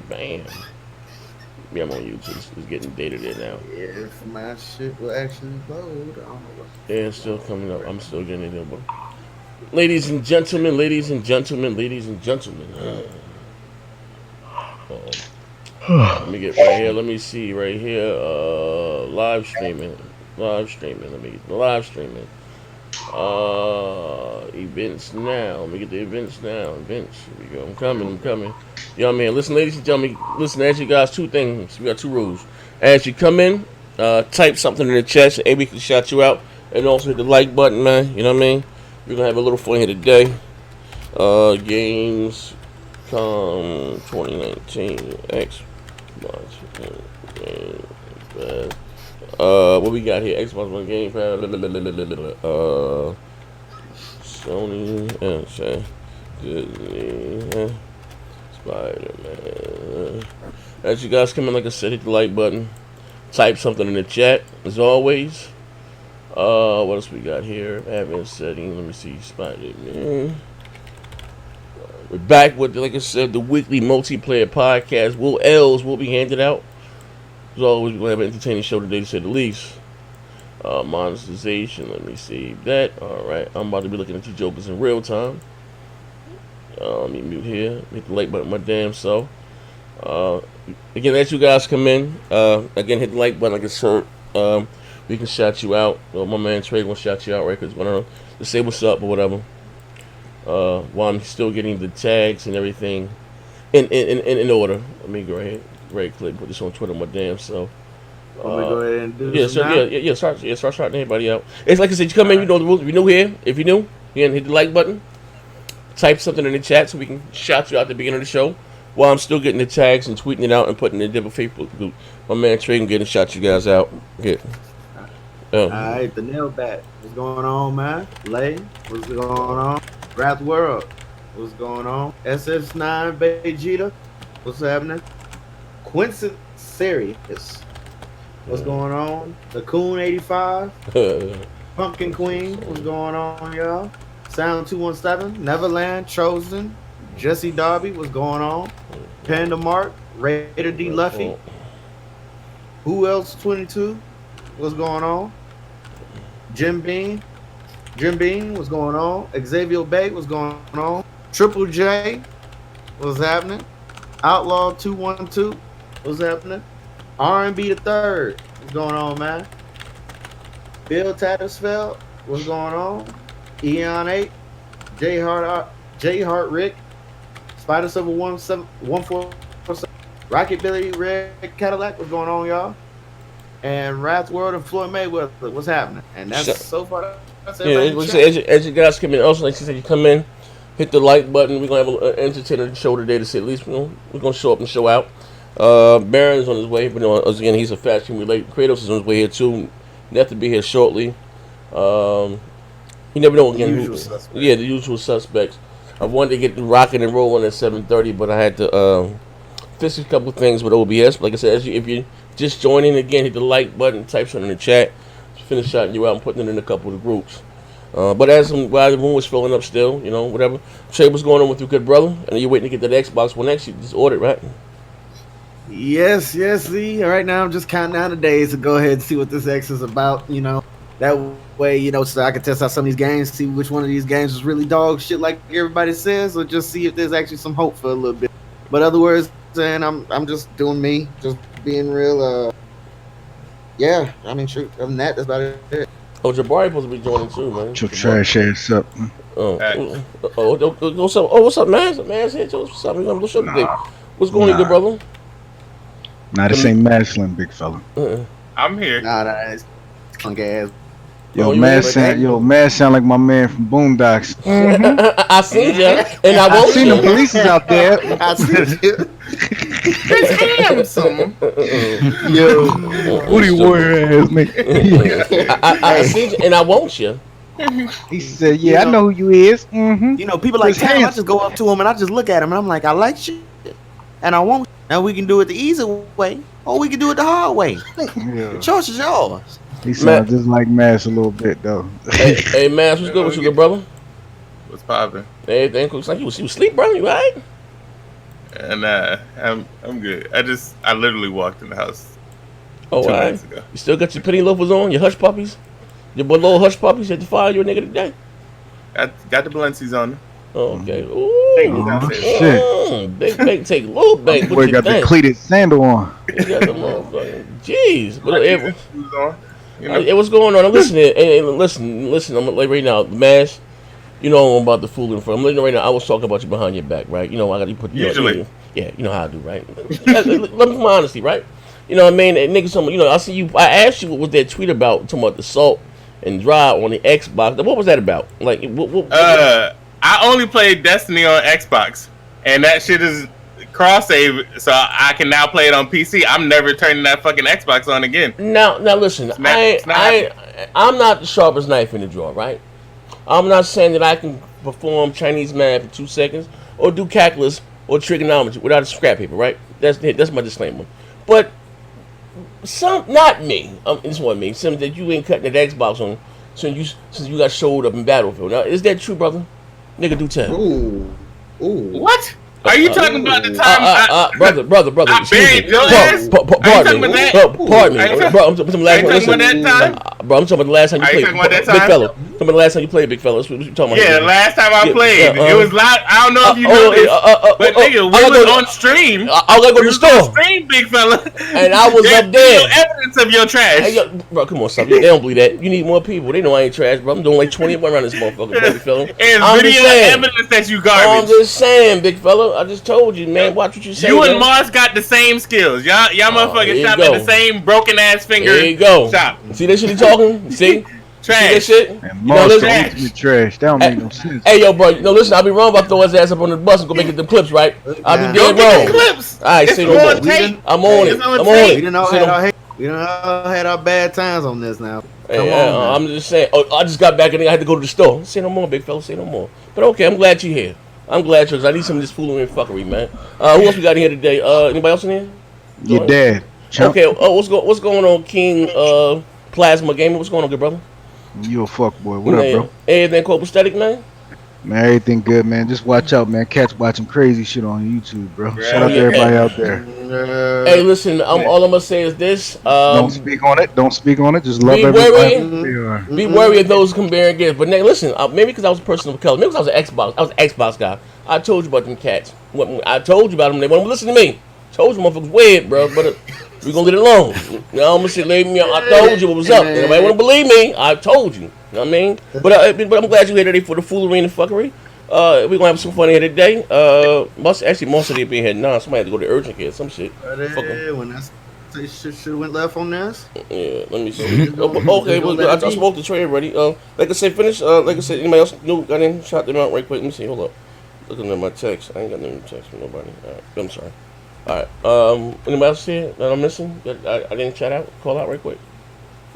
Bam. Yeah, I'm on YouTube. It's getting data there now. If my shit will actually load, I don't know what Yeah, the it's still coming up. fuck. I'm still getting it there, bro. Ladies and gentlemen, ladies and gentlemen, ladies and gentlemen. Let me get right here. Let me see right here. Live streaming. Live streaming. Let me get the live streaming. Events now. Let me get the events now. Events. Here we go. I'm coming. I'm coming. You know what I mean? Listen, ladies and gentlemen. Listen, ask you guys two things. We got two rules. As you come in, type something in the chat so we can shout you out. And also hit the like button, man. You know what I mean? We're going to have a little fun here today. Games Come 2019. Xbox. What we got here? Xbox One Game Pass. Sony and Disney. Spider-Man. As you guys come in, like I said, hit the like button. Type something in the chat, as always. What else we got here? Admin setting. Let me see. Spider-Man. We're back with, like I said, the weekly multiplayer podcast. L's will be handed out. As always, we're going to have an entertaining show today, to say the least. Monetization. Let me see that. Alright, I'm about to be looking at you jokers in real time. Let me mute here. Hit the like button my damn self. Again, as you guys come in, again, hit the like button like I said. We can shout you out. My man Trey will shout you out, right? Because to say what's up or whatever. While I'm still getting the tags and everything in order. Let me go ahead, right click, put this on Twitter my damn self. Want me to go ahead and do Yeah, this so now? start shouting everybody out. It's like I said, you come in, you know the rules. If you're new here, again, hit the like button. Type something in the chat so we can shout you out at the beginning of the show. While I'm still getting the tags and tweeting it out and putting it in the different Facebook group. My man Trey can get and shout you guys out. Get. Alright, the nail bat. What's going on, man? Lay, what's going on? Wrath World, what's going on? SS9 Vegeta, what's happening? Quincy Serious, what's going on? The Coon 85, Pumpkin Queen, what's going on, y'all? Sound 217, Neverland, Chosen, Jesse Darby, what's going on? Panda Mark, Raider D. Luffy, Who Else 22, what's going on? Jim Bean, what's going on? Xavier Bay, what's going on? Triple J, what's happening? Outlaw 212, what's happening? R&B the Third, what's going on, man? Bill Tattersfeld, what's going on? Eon 8, J Hart Rick, Spider Silver 147, Rocket Billy Red Cadillac, what's going on, y'all? And Wrath World and Floyd Mayweather, what's happening? And that's so far. That's as you guys come in, also like she said, you come in, hit the like button. We're gonna have an entertaining show today, to say at least. We're gonna show up and show out. Baron's on his way, but again, he's a fashion related. Kratos is on his way here too. They have to be here shortly. You never know again. The usual suspects. I wanted to get rocking and rolling at 7:30, but I had to fix a couple of things with OBS. But like I said, if you just joining again, hit the like button, type something in the chat. Finish shouting you out and putting it in a couple of the groups. But while the room was filling up still, whatever. Trey, what's going on with you, good brother? And you're waiting to get that Xbox One X you just ordered, right? Yes, see. Right now I'm just counting down the days to go ahead and see what this X is about, That way, so I can test out some of these games, see which one of these games is really dog shit like everybody says, or just see if there's actually some hope for a little bit. But other words, saying I'm just doing me, just being real, yeah, I mean, shoot, other than that, that's about it. Oh, Jabari supposed to be joining too, man. Your trash ass up. What's up? Oh, what's up, man? Man's here, what's up? What's up today? What's going on, good brother? Nah, this ain't Maslin, big fella. I'm here. Nah, it's clunk ass. Yo, man sound like my man from Boondocks. I seen you, and I won't seen the police is out there. I seen you. It's handsome. Yo, Woody Warrior ass nigga. I seen you, and I want you. He said, "Yeah, I know who you is." Mm-hmm. People like Tam, I just go up to him and I just look at him and I'm like, I like you, and I want. And we can do it the easy way, or we can do it the hard way. The choice is yours. He sounds just like Mass a little bit though. Hey, Mass, what's good with you, good brother? What's poppin'? Everything looks like you was asleep, bro. You alright? And I'm good. I literally walked in the house Oh, 2 all right. minutes ago. You still got your penny loafers on, your hush puppies, your little hush puppies. You had to fire your nigga today. I got the Balenci's on. Oh, okay. Thank you, Ooh. Oh, that's it. shit. Big Bang take little Bang. Boy What you got the think? cleated sandal on. You got the motherfucking. Jeez. But My it, shoes on. You know? hey, what's going on? Now, listen, listen. I'm like right now, Mash. You know I'm about the fooling for. I'm letting you know right now. I was talking about you behind your back, right? You know I got to put. Usually. Yeah, you know how I do, right? Let me put my honesty, right? You know what I mean? And niggas, you know, I see you. I asked you what was that tweet about, talking about the salt and dry on the Xbox. What was that about? Like, what I only played Destiny on Xbox, and that shit is cross save, so I can now play it on PC. I'm never turning that fucking Xbox on again. Now listen. I'm not the sharpest knife in the drawer, right? I'm not saying that I can perform Chinese math in 2 seconds or do calculus or trigonometry without a scrap paper, right? That's my disclaimer. But not me. This one me. Something that you ain't cutting that Xbox on since you got showed up in Battlefield. Now, is that true, brother? Nigga, do tell. Ooh. What? Are you talking about the time brother, I excuse buried me. your ass? Pardon me. Pardon Are you me. Bro, I'm talking about the last talking time. about that time? Bro, I'm talking about the last time you Are you played. talking about that Big time? fella. I'm talking about the last time you played, big fella. That's what you talking about. Yeah, last time I played, yeah, it was live. I don't know if you know this, but nigga, we was on stream. I was going to the store. On stream, big fella. And I was up there. No evidence of your trash. Hey, yo, bro, come on, stop. They don't believe that. You need more people. They know I ain't trash, bro. I'm doing like 21 around this motherfucker, big fella. And I'm video just saying. evidence that you I'm garbage. just saying, big fella. I just told you, man. Watch what you say. You and man. Mars got the same skills. Y'all there motherfucking you shop go. at the same broken ass finger There you go. shop. See that shit he talking? See? See that Trash. shit? And You know, monster listen, ultimate trash. That don't make no sense. hey, yo, bro. No, listen. I'll be wrong if I throw his ass up on the bus and go make it the clips, right? I'll be Don't dead get the wrong. clips. All right, It's say no on more. tape. I'm on it. It's on I'm tape. on We it. didn't all Say no- had our bad times on this now. Hey, Come on, I'm just saying. Oh, I just got back and I had to go to the store. Say no more, big fella. Say no more. But okay, I'm glad you're here. I'm glad you're because I need some of this foolery and fuckery, man. Who else we got in here today? Anybody else in here? Your dad. Chump. Okay. What's going on, King Plasma Gamer? What's going on, good brother? You a fuck boy. What up, bro? Everything copacetic, man? Man, everything good, man. Just watch out, man. Cats watching crazy shit on YouTube, bro. Yeah. Shout out to everybody out there. Hey, listen. All I'm gonna say is this. Don't speak on it. Don't speak on it. Just love Be everybody. wary. Be wary of those who compare and give. But now, listen. Maybe because I was a person of color. Maybe because I was an Xbox guy. I told you about them cats. I told you about them. They won't listen to me. Told you motherfuckers weird, bro. But we gonna leave it alone. Now I'm gonna say, leave me. I told you what was up. Nobody wanna believe me. I told you. You know what I mean? But I'm glad you're here today for the foolery and the fuckery. We're gonna have some fun here today. Most of they be here now. Somebody had to go to urgent care, some shit. When that shit should have went left on this. Yeah, let me see. Okay, well, I spoke to Trey already. Like I said, finish. Like I said, anybody else new got in? Shout them out right quick. Let me see. Hold up. Looking at my text. I ain't got no text from nobody. All right, I'm sorry. All right. Anybody else here that I'm missing? I didn't shout out. Call out right quick.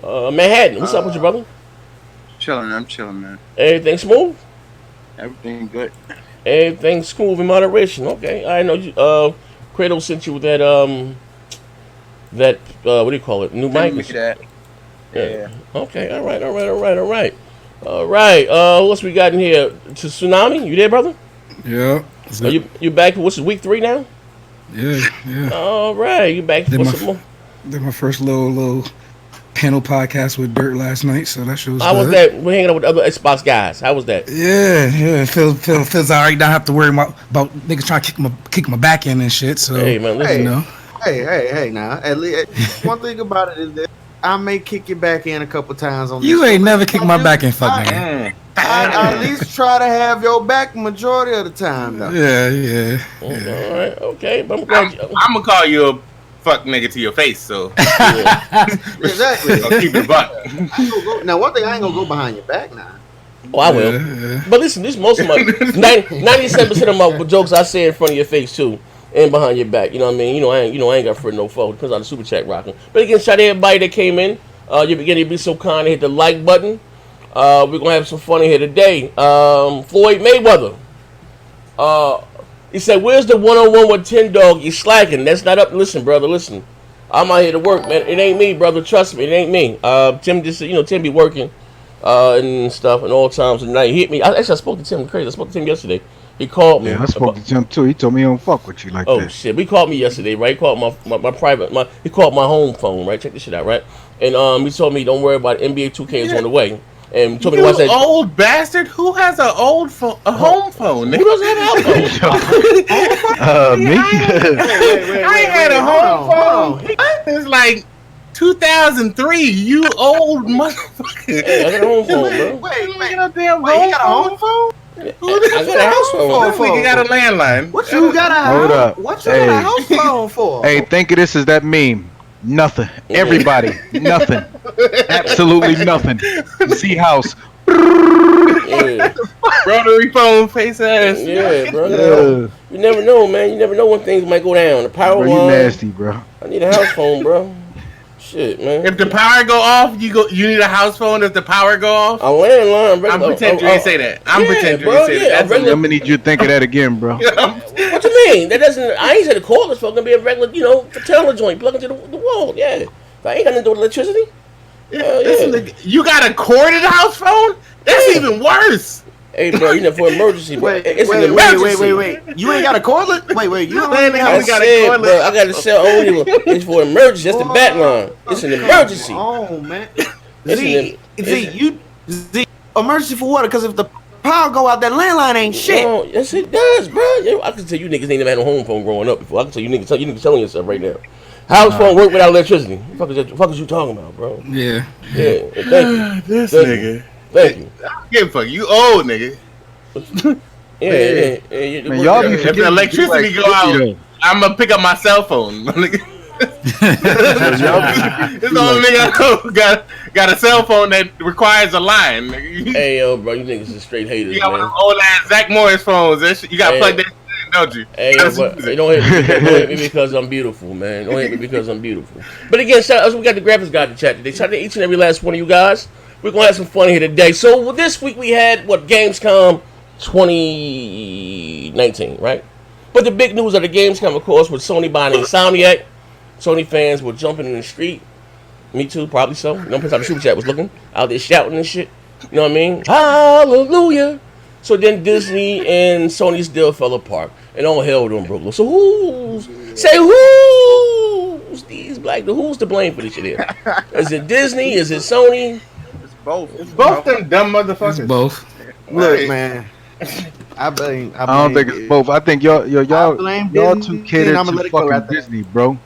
Manhattan. What's up with you, brother? I'm chilling, man. Everything smooth? Everything good. Everything smooth in moderation. Okay. I know you. Cradle sent you with that what do you call it? New mic. That. Yeah. Okay. All right. Who else we got in here? To Tsunami. You there, brother? Yeah. Are you back for what's it, week 3 now? Yeah. All right. You back for some more? Did my first little panel podcast with Dirt last night, so that shit was How good. was that? We're hanging out with other Xbox guys. How was that? Yeah. Feels all right. Don't have to worry about niggas trying to kick my back in and shit. So Hey, man, listen. you know. Hey, now. At least one thing about it is that I may kick you back in a couple times on this. You ain't show. never kicked my back in, fuck nigga. I at least try to have your back majority of the time, though. Yeah. All right. Okay. But I'm glad I'm gonna call you a fuck nigga to your face, so Exactly. I'll keep it buck. Now, one thing I ain't gonna go behind your back now. Oh, I will. Yeah. But listen, this most of my 97% of my jokes I say in front of your face too, and behind your back. You know what I mean? I ain't got for no foe. Depends on the super chat rocking. But again, shout out to everybody that came in. You begin to be so kind to hit the like button. We're gonna have some fun in here today. Floyd Mayweather. He said, "Where's the 1-on-1 with 10 Dog? You slacking? That's not up. Listen, brother. Listen, I'm out here to work, man. It ain't me, brother. Trust me, it ain't me. Tim just, Tim be working." And stuff, and all times of the night. He hit me. I spoke to Tim crazy. I spoke to Tim yesterday. He called me. Yeah, I spoke to Tim too. He told me he don't fuck with you like Oh that. shit! He called me yesterday, right? He called my private. He called my home phone, right? Check this shit out, right? And he told me, "Don't worry about it. NBA 2K is on the way." And told me to watch that. Old bastard! Who has a home phone? Who doesn't have a house phone? Me? I ain't had a home phone. It's like 2003. You old motherfucker. Hey, I got a home phone, bro. Wait, You got a damn you got a home phone? I got a house phone. This nigga got a landline. What you got a Hold up. What you got a house phone for? Hey, think of this as that meme. Nothing. Everybody. Nothing. Absolutely nothing. See house. Yeah, Rotary phone face ass. yeah, bro. You never know, man. You never know when things might go down. The power Bro, you line. nasty, bro. I need a house phone, bro. Shit, man. If the power go off, you need a house phone. If the power go off, A landline. I'm pretending you didn't say that. I'm pretending you bro, didn't say yeah, that. I'm I'm gonna need you to think of that again, bro. What you mean? That doesn't. I ain't said the cordless phone can be a regular, patella joint plug into the wall. Yeah. If I ain't got nothing to do with electricity. Hell yeah. You got a corded house phone? That's even worse. Hey, bro, for emergency. Bro. Wait, It's wait, an wait, emergency. wait. You ain't got a cordlet? Wait. You don't Man, even I have we got a said, cordless. bro, I got to sell only. It's for emergency. That's the bat line. It's an emergency. Oh man. It's Emergency for what? Because if the power go out, that landline ain't shit. No, yes, it does, bro. I can tell you niggas ain't never had no home phone growing up before. I can tell you niggas telling yourself right now. House phone work without electricity. What the fuck is you talking about, bro? Yeah. Yeah. Thank you. This Thank nigga. you. Thank you. Give a fuck. You old nigga. Yeah. Man, y'all be If the electricity go out, I'm gonna pick up my cell phone. This old nigga I know got a cell phone that requires a line. Nigga. Hey, yo, bro, you niggas is straight haters, You got one man. of them old ass Zach Morris phones. That shit, you gotta plug that shit in, don't you? Hey, yo, but hey, don't hit me because I'm beautiful, man. Don't hit me because I'm beautiful. But again, shout out, we got the graphics guy to chat today. Shout out to each and every last one of you guys. We're gonna have some fun here today. So this week we had Gamescom 2019, right? But the big news of the Gamescom, of course, was Sony buying Insomniac. Sony fans were jumping in the street. Me too, probably so. You know, how the super chat was looking out there shouting and shit. You know what I mean? Hallelujah. So then Disney and Sony's deal fell apart, and all hell done broke loose. So who's these black? Who's to blame for this shit here? Is it Disney? Is it Sony? It's both. It's both them dumb motherfuckers. It's both. Look, man. I don't think it's both. I think y'all too catered to fucking Disney, bro.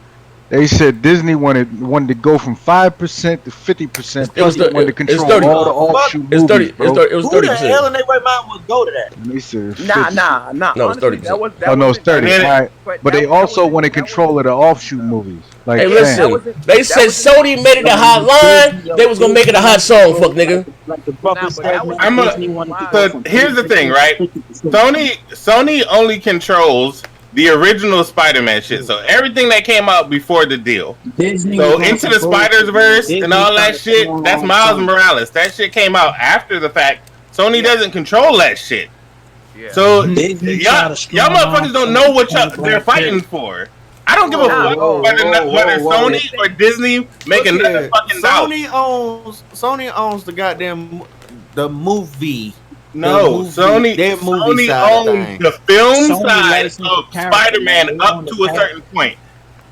They said Disney wanted to go from 5% to 50%. Plus, they wanted to control all the offshoot movies, bro. It was 30%. Who the hell in their right mind would go to that? They said Nah. No, it's 30%. Oh no, it's 30. Yeah. Right. But they also want to control of the offshoot movies. Like, Hey, listen. They said Sony made it a hot line. They was gonna make it a hot song, fuck nigga. So here's the thing, right? Sony only controls the original Spider-Man shit. So everything that came out before the deal. So Into the Spider-Verse and all that shit, that's Miles Morales. That shit came out after the fact. Sony doesn't control that shit. So y'all motherfuckers don't know what they're fighting for. I don't give a fuck whether Sony or Disney make another fucking dollar. Sony owns the goddamn movie. No, Sony owns the film side of Spider-Man up to a certain point.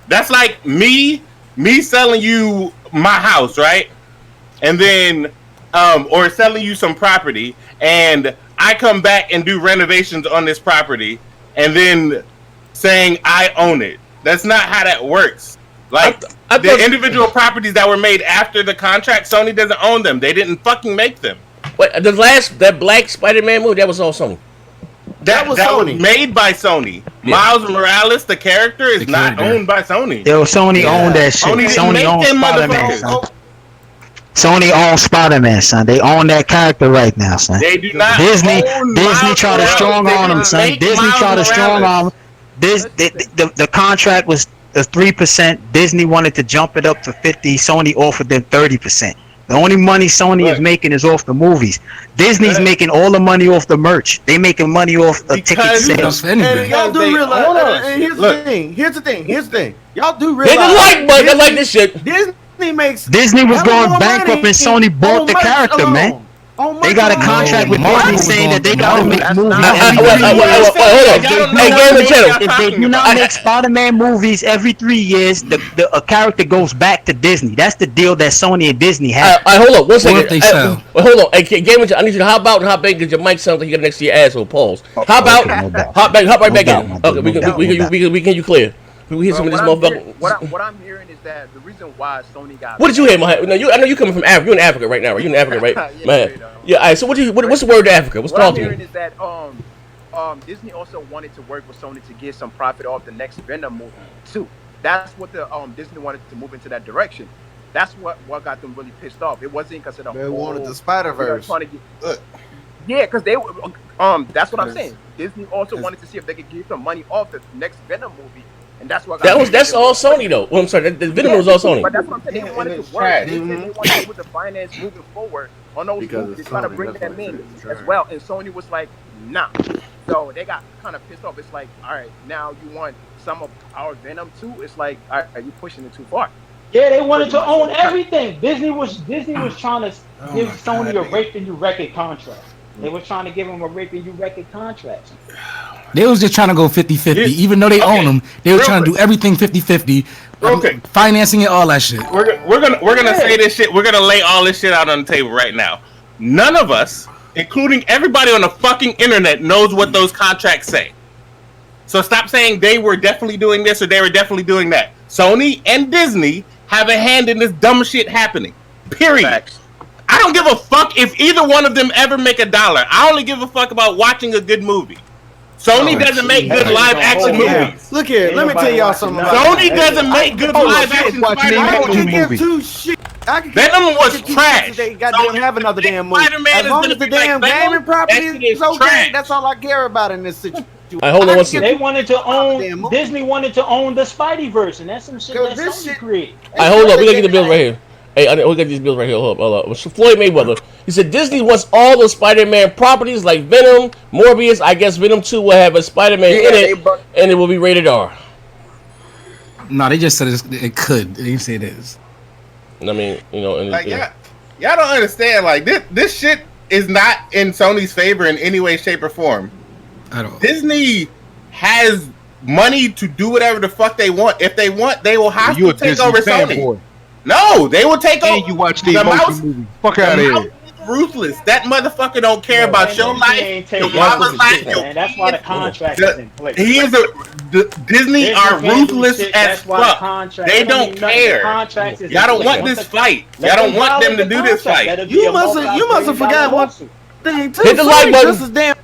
That's like me selling you my house, right? And then, or selling you some property, and I come back and do renovations on this property, and then saying I own it. That's not how that works. Like, the individual properties that were made after the contract, Sony doesn't own them. They didn't fucking make them. Wait, that Black Spider-Man movie, that was all Sony. That was made by Sony. Yeah. Miles Morales, the character, is not owned by Sony. Yo, Sony owned that shit. Sony owns Spider-Man, son. Sony owns Spider-Man, son. They own that character right now, son. They do not. Disney tried to strong arm them, son. Disney tried to strong arm. The contract was 3%. Disney wanted to jump it up to 50%. Sony offered them 30%. The only money Sony is making is off the movies. Disney's making all the money off the merch. They making money off the ticket sales. Y'all do realize. And here's the thing. Y'all do realize. Hit the like button. I like this shit. Disney was going bankrupt and Sony bought the character, man. They got a contract with Disney saying that they gotta make movies. If they do not make Spider-Man movies every 3 years, a character goes back to Disney. That's the deal that Sony and Disney have. Hold on, 1 second. Hold on. Hey, Game, I need you to hop out and hop back because your mic sounds like you got next to your asshole. Pause. Hop out. Hop right back in. Okay, we can you clear. We hear some of this motherfucker. What I'm hearing is that the reason why Sony got. What did you hear, Mohammed? No, I know you coming from Africa. You're in Africa right now, right? You're in Africa, right? Yeah, man. Yeah. All right. So what's the word to Africa? What's talking? What I'm hearing is that Disney also wanted to work with Sony to get some profit off the next Venom movie too. That's what the Disney wanted to move into that direction. That's what got them really pissed off. It wasn't because of the they wanted the Spider-Verse. Yeah, because they that's what I'm saying. Disney also wanted to see if they could get some money off the next Venom movie. And that's what that's all Sony though. Well, I'm sorry, the Venom was all Sony. But that's what I'm saying. They wanted to work. They wanted to with the finance moving forward on those movies. They trying to bring them in as well. And Sony was like, nah. So they got kind of pissed off. It's like, all right, now you want some of our Venom too? It's like, all right, are you pushing it too far? Yeah, they wanted to own everything. Disney was trying to give Sony a rape and you record contract. They were trying to give him a rape and you record contract. They was just trying to go 50-50. Even though they own them, they were trying to do everything 50-50. Okay. Financing it, all that shit. We're gonna say this shit. We're gonna lay all this shit out on the table right now. None of us, including everybody on the fucking internet, knows what those contracts say. So stop saying they were definitely doing this or they were definitely doing that. Sony and Disney have a hand in this dumb shit happening. Period. Facts. I don't give a fuck if either one of them ever make $1. I only give a fuck about watching a good movie. Sony doesn't make good live action movies. Look here, let me tell y'all something. Sony doesn't make good live action Spider-Man movies. Venom was trash. They goddamn have another damn movie. As long as the damn gaming property is okay, that's all I care about in this situation. Hold on, they wanted to own. Disney wanted to own the Spideyverse, and that's some shit that Sony created. Hold on, we gotta get the bills right here. Hey, we got these bills right here. Hold up. Floyd Mayweather. He said Disney wants all the Spider-Man properties like Venom, Morbius. I guess Venom 2 will have a Spider-Man in it, and it will be rated R. No, they just said it could. They didn't say it is. I mean, like y'all don't understand. Like this shit is not in Sony's favor in any way, shape, or form. At all. Disney has money to do whatever the fuck they want. If they want, they will have to take over Sony. Boy. No, they will take over. You watch the emotion movie. Fuck out of here. Ruthless. That motherfucker don't care about your life, your mama's life. That's why the contract is in place. Disney are ruthless as fuck. They don't care. Y'all don't want this fight. Y'all don't want them to do this fight. You must have forgot one thing too. Hit the like button.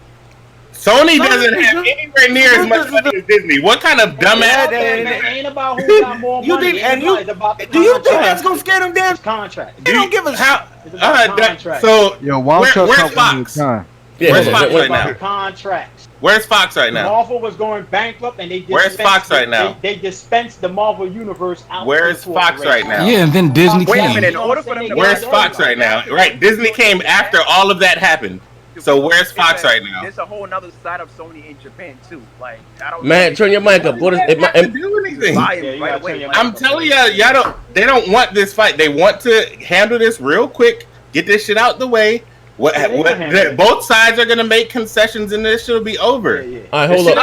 Sony doesn't have anywhere near as much money as Disney. What kind of dumbass? It ain't about who got more money. Do you think that's gonna scare them down? Contract. They don't give a shit. So, where's Fox? Where's Fox right now? Contracts. Where's Fox right now? Marvel was going bankrupt, and where's Fox right now? They dispensed the Marvel universe out. Where's Fox right now? Yeah, and then Disney came. Wait a minute. In order for them to where's Fox right now? Right, Disney came after all of that happened. So where's Fox right now? There's a whole other side of Sony in Japan too. Like I don't. Man, turn your mic up. What is it? It do anything. I'm telling y'all they don't want this fight. They want to handle this real quick. Get this shit out the way. Both sides are gonna make concessions, and this shit will be over. All right, hold up.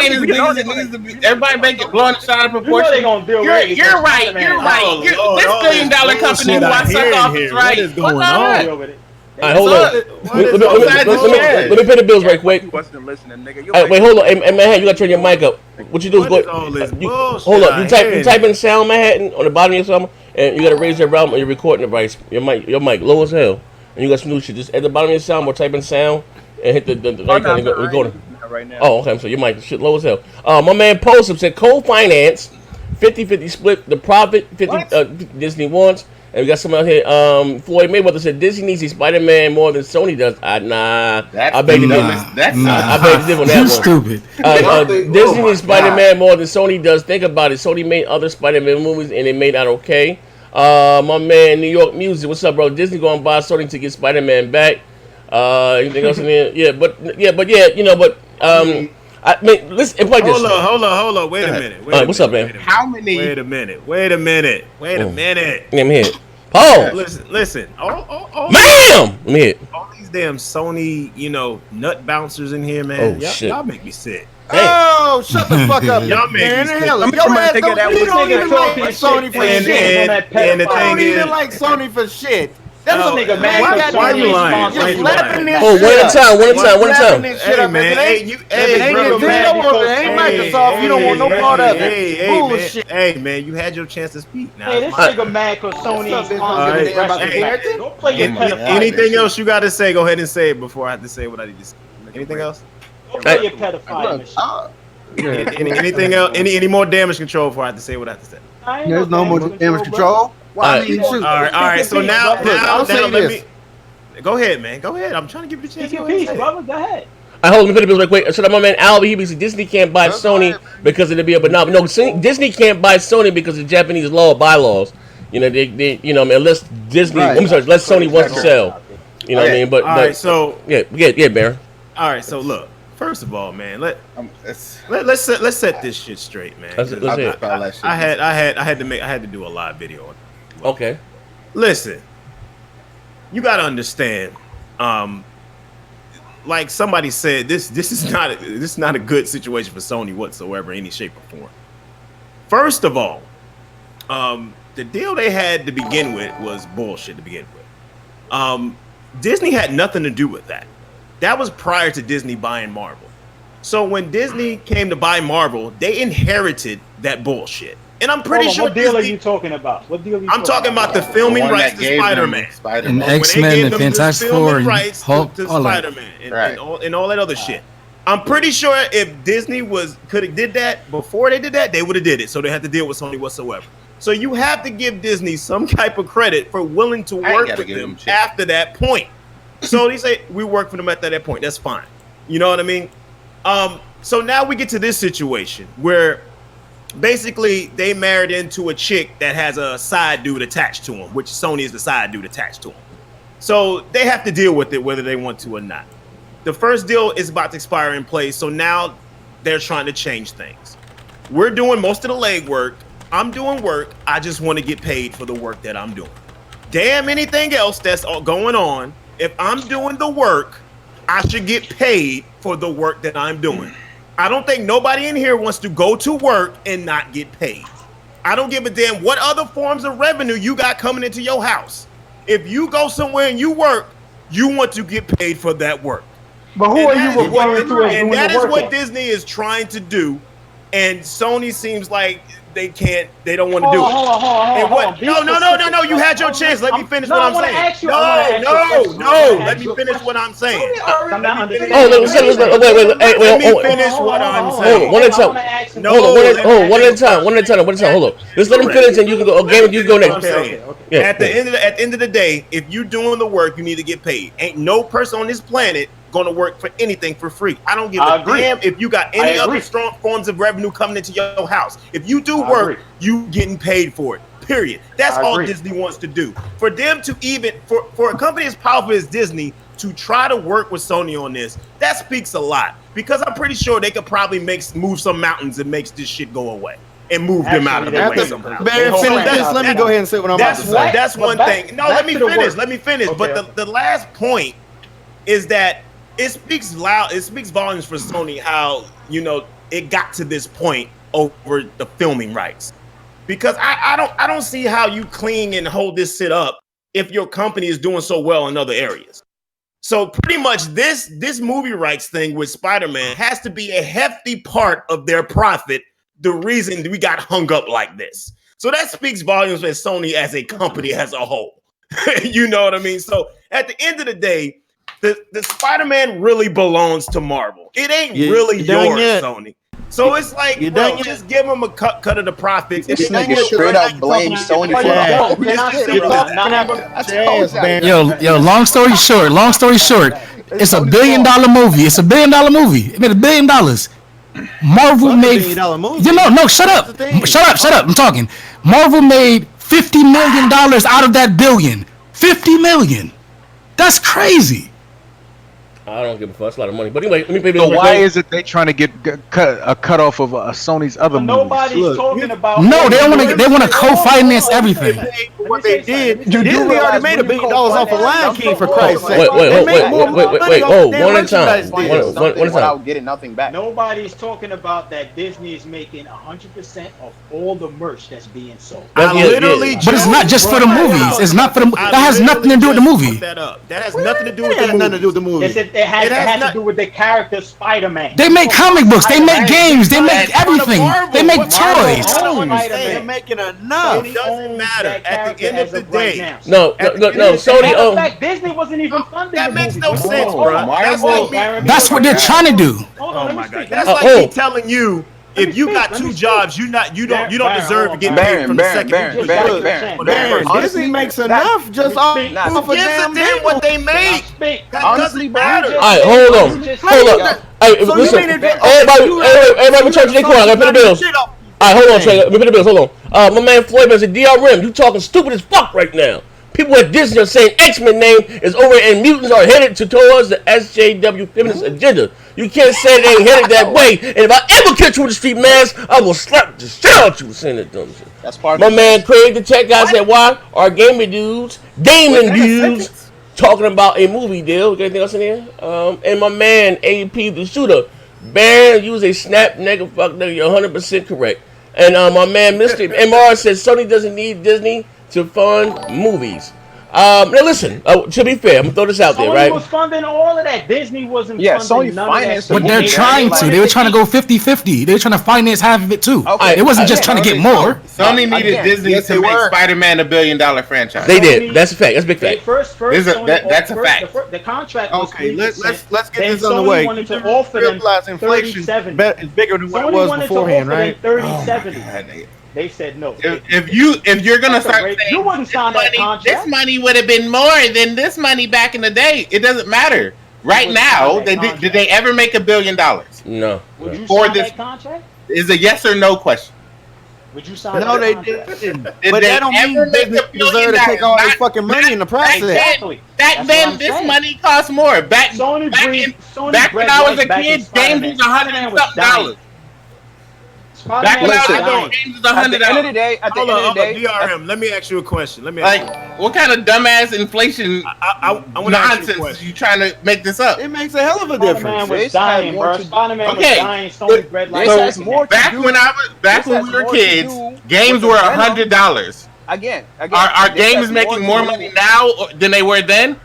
Everybody make it blowing shot of proportion. You're right. This $1 billion company wants suck off is right. What's going on? All right, hold on. Let me pay the bills right quick. Wait, hold on. Hey, Manhattan, you gotta turn your mic up. What you do is hold up. You type in sound Manhattan on the bottom of your something, and you gotta raise your volume on your recording device. Your mic low as hell, and you got some new shit. Just at the bottom of your sound, or type in sound and hit the recording. Right now. Oh, okay. So your mic shit low as hell. My man Postum said co-finance 50-50 split the profit 50 Disney wants. And we got someone out here. Floyd Mayweather said Disney needs Spider-Man more than Sony does. Nah. I beg to differ. I beg to differ on that one. Stupid. Disney needs Spider-Man more than Sony does. Think about it. Sony made other Spider-Man movies and they made out okay. My man New York Music. What's up, bro? Disney going to buy Sony to get Spider-Man back. Anything else in there? I mean, listen. Hold on. Wait a minute. What's up, man? How many? Wait a minute. Let me hit. Pause. Listen. Bam! Let me hit. All these goddamn Sony, nut bouncers in here, man. Oh, shit. Y'all make me sick. Oh, shut the fuck up, Y'all make man. me sick. Hell, I'm your trying to ass think of that don't one. even like Sony for And- shit. and the You don't thing even is- like Sony for shit. That's Oh, a nigga, man, man. why you lying? You're Why you slapping lying? this Oh, shit one at a up. time, one at a time, one at a Slapping time. this shit up. If it ain't brother, Nintendo, it ain't Microsoft. You don't want no part of it. Bullshit. Hey, man, you had your chance to speak. Now, Hey, this nigga mad because Sony ain't sponsoring the wrestling match. Don't play your pedophile. anything else you got to say? Go ahead and say it before I have to say what I need to say. Anything else? Don't play your pedophile. Anything else? Any more damage control before I have to say what I have to say? There's no more damage control. All right. So now, I'll say let this. me. Go ahead, man. Go ahead. I'm trying to give you the chance. Speak your piece, brother. Go ahead. I hold me put it real quick. So that my man Al, he said Disney can't buy Sony because it'd be a monopoly. No, Disney can't buy Sony because of Japanese law bylaws. Unless Disney, unless Sony wants to sell. You know what I mean? But all right, so yeah, Baron. All right, so look. First of all, man, let's set this shit straight, man. I had to do a live video on it. Okay. Listen, you got to understand. Like somebody said, this is not a good situation for Sony whatsoever, any shape or form. First of all, the deal they had to begin with was bullshit to begin with. Disney had nothing to do with that. That was prior to Disney buying Marvel. So when Disney came to buy Marvel, they inherited that bullshit. And I'm pretty sure. What deal are you talking about? What deal are you I'm talking about the filming rights to Spider-Man. And X-Men and Fantastic Four and Hulk, to all that. Spider-Man and all that other shit. I'm pretty sure if Disney could have did that before they did that, they would have did it. So they had to deal with Sony whatsoever. So you have to give Disney some type of credit for willing to work with them after that point. So they say we work for them at that point. That's fine. You know what I mean? So now we get to this situation where basically they married into a chick that has a side dude attached to him, which Sony is the side dude attached to him. So they have to deal with it whether they want to or not. The first deal is about to expire in place, so now they're trying to change things. We're doing most of the legwork. I'm doing work. I just want to get paid for the work that I'm doing. Damn anything else that's going on. If I'm doing the work, I should get paid for the work that I'm doing. I don't think nobody in here wants to go to work and not get paid. I don't give a damn what other forms of revenue you got coming into your house. If you go somewhere and you work, you want to get paid for that work. But who are you referring to as doing the work? And that is what Disney is trying to do. And Sony seems like they don't want to do it. Hold on. No, you had your chance. Let me finish what I'm saying. Let me finish what I'm saying. Let me finish what I'm saying. One at a time. Hold on. Just let him finish and you can go. Okay, you can go next. At the end of the day, if you're doing the work, you need to get paid. Ain't no person on this planet going to work for anything for free. I don't give a damn if you got any other strong forms of revenue coming into your house. If you do work, you getting paid for it. Period. That's all Disney wants to do. For them to for a company as powerful as Disney to try to work with Sony on this, that speaks a lot. Because I'm pretty sure they could probably move some mountains and makes this shit go away. And move them out of the way somehow. Let me go ahead and say what I'm about to say. That's one thing. No, let me finish. But the last point is that it speaks loud. It speaks volumes for Sony how it got to this point over the filming rights. Because I don't see how you cling and hold this shit up if your company is doing so well in other areas. So pretty much this movie rights thing with Spider-Man has to be a hefty part of their profit. The reason we got hung up like this. So that speaks volumes for Sony as a company as a whole. You know what I mean? So at the end of the day, the Spider-Man really belongs to Marvel. It ain't really yours, Sony. So it's like, just give them a cut of the profits. This nigga straight up blame Sony for that. Yo, long story short, it's a $1 billion movie. It's a $1 billion movie. It made $1 billion. Marvel made shut up. I'm talking. Marvel made $50 million out of that $1 billion. $50 million. That's crazy. I don't give a fuck. That's a lot of money. But anyway, let me pay this. So why is it they trying to get a cut off of Sony's other movies? Nobody's talking about. No, they want to. They want to co-finance everything. What they did, Disney already made $1 billion off of Lion King for Christ's sake. Wait, oh, one at a time. One without getting nothing back. Nobody's talking about that Disney is making 100% of all the merch that's being sold. But it's not just for the movies. It's not for the. That has nothing to do with the movie. That has nothing to do with the movie. It has to do with the character Spider-Man. They make comic books. They make games. They make everything. They make toys. They're making enough. It doesn't matter. At the end of the day. No. Sony. In fact, Disney wasn't even funding. That makes no sense, bro. That's what they're trying to do. Oh my god. That's like me telling you. If you got two jobs, you don't deserve to get paid from the second. Baron, Disney makes enough just off of damn damn what they make. That doesn't matter. All right, hold on. Hey, listen, everybody return to their corner. I gotta pay the bills. All right, hold on, Trey. Let me pay the bills. Hold on. My man Floyd said, DRM, you talking stupid as fuck right now. People at Disney are saying X-Men name is over and mutants are headed towards the SJW feminist agenda. You can't say they ain't headed that way. And if I ever catch you with the street mask, I will slap the shit out you for saying that dumb shit. That's part of my man Craig, the tech guy, said, why are gaming dudes talking about a movie deal? You got anything else in here? And my man AP the shooter, Baron, use a snap nigga fuck nigga. You're 100% correct. And my man Mr. MR says Sony doesn't need Disney to fund movies. Now listen, to be fair, I'm gonna throw this out there, right? Sony was funding all of that. Disney wasn't funding Sony none financed of that. But they're trying to. They were trying to go 50-50. They were trying to finance half of it too. Okay. It wasn't just trying to get more. Sony needed Disney to make Spider-Man $1 billion franchise. They did. That's a fact. That's a big fact. First, that's a fact. The contract was okay. Let's get then this on the Sony way. wanted to offer them inflation 30-70. is bigger than what Sony it was wanted beforehand, to offer right? them 30-70. They said no. If you're gonna start saying you wouldn't sign that contract. This money would have been more than this money back in the day. It doesn't matter. Right now, did they ever make $1 billion? No. Would you sign that contract? Is a yes or no question. Would you sign No, that they contract? didn't. But that don't mean Disney deserve to take all their fucking money in the process. Exactly. Back then, this money cost more. Back when I was a kid, games was $100 and something. Back when I was games was $100. At the end of the day, DRM, let me ask you a question. What kind of dumbass inflation nonsense you trying to make this up? It makes a hell of a difference. Spider-Man was dying, bro. Spider-Man was dying. Sony bread like back when we were kids, games were $100. Again, are games making more money now than they were then?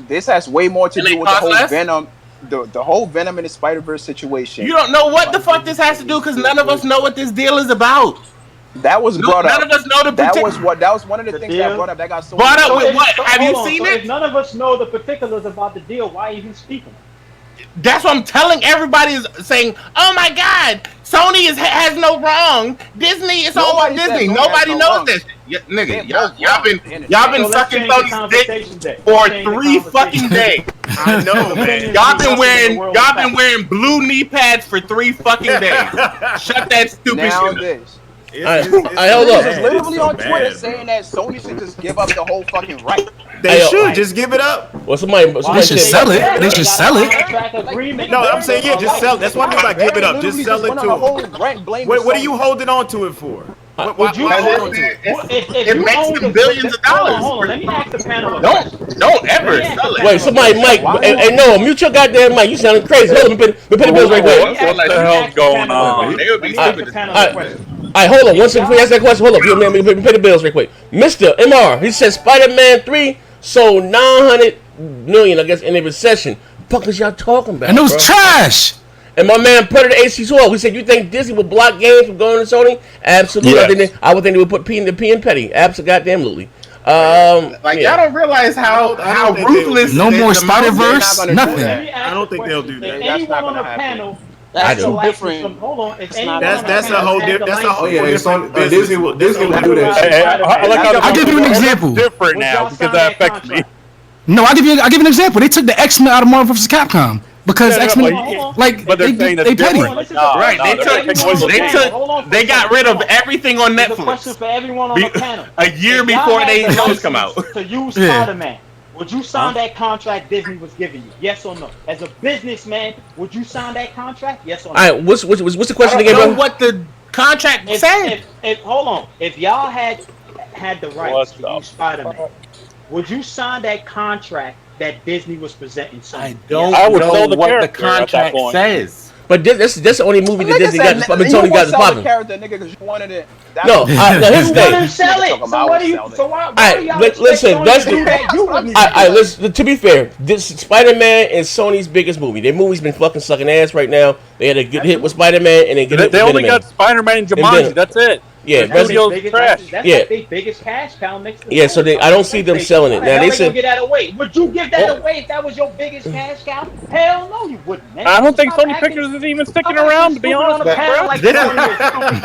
This has way more to do with the whole Venom. The whole Venom and the Spider-Verse situation. You don't know what the fuck this has to do because none of us know what this deal is about. That was brought up. None of us know the that was one of the things that brought up. That got so brought up with what? Have you seen it? If none of us know the particulars about the deal, why even speak on it? That's what I'm telling everybody is saying. Oh my God, Sony has no wrong. Disney is all about Disney. Nobody knows this. Nigga, y'all been sucking Sony's dick for 3 fucking days. I know, man. Y'all been wearing blue knee pads for 3 fucking days. Shut that stupid shit up. Hold up. It's literally on Twitter saying that Sony should just give up the whole fucking right. They should just give it up. Well, somebody should sell it. They should sell it. No, I'm saying just sell it. That's what I mean by give it up. Just sell it to them. What are you holding on to it for? It makes them billions of dollars. Hold on, let me ask the panel. Don't ever sell it. Wait, somebody, Mike, hey, no, mute your goddamn mic. You sounding crazy. Hold on, let me pay the bills right quick. What the hell's going on? They would be stupid. All right, hold on. Once we ask that question, hold up. Let me pay the bills right quick. Mr. MR, he said Spider-Man 3 sold 900 million, I guess, in a recession. What the fuck is y'all talking about? And it was trash. And my man Predator AC12, we said, you think Disney would block games from going to Sony? Absolutely. Yes. I would think they would put P in Petty. Absolutely. Y'all don't realize how ruthless. No more Spider-Verse. Nothing. I don't think they'll do that. Anyone on the panel. That's so different. Hold on. That's a whole different. Disney will do that. I'll give you an example. Different now because that affects me. No, I'll give you an example. They took the X-Men out of Marvel vs. Capcom because X-Men, but they're saying they petty. Right? They got rid of everything on Netflix. Question for everyone on the panel. A year before those come out. To use Spider-Man. Would you sign that contract Disney was giving you? Yes or no? As a businessman, would you sign that contract? Yes or no? All right, what's the question again, bro? What the contract said? If hold on, if y'all had the rights to use Spider-Man, would you sign that contract that Disney was presenting? I don't know what the contract says. But that's the only movie that Disney got. I mean, Tony got the popping. Character, nigga, because you wanted it. No, here's the thing. Sell it. So what do you? So why y'all listen, that's do that? You wouldn't listen. To be fair, this Spider-Man is Sony's biggest movie. Their movie's been fucking sucking ass right now. They had a good hit with Spider-Man, and they only got Spider-Man and Jumanji. That's it. Yeah, that's their biggest cash cow next to so I don't see them selling it. Now they said get that away. Would you give that away if that was your biggest cash cow? Hell no, you wouldn't, man. I don't think Sony Pictures is even sticking around, to be honest. Hold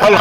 on.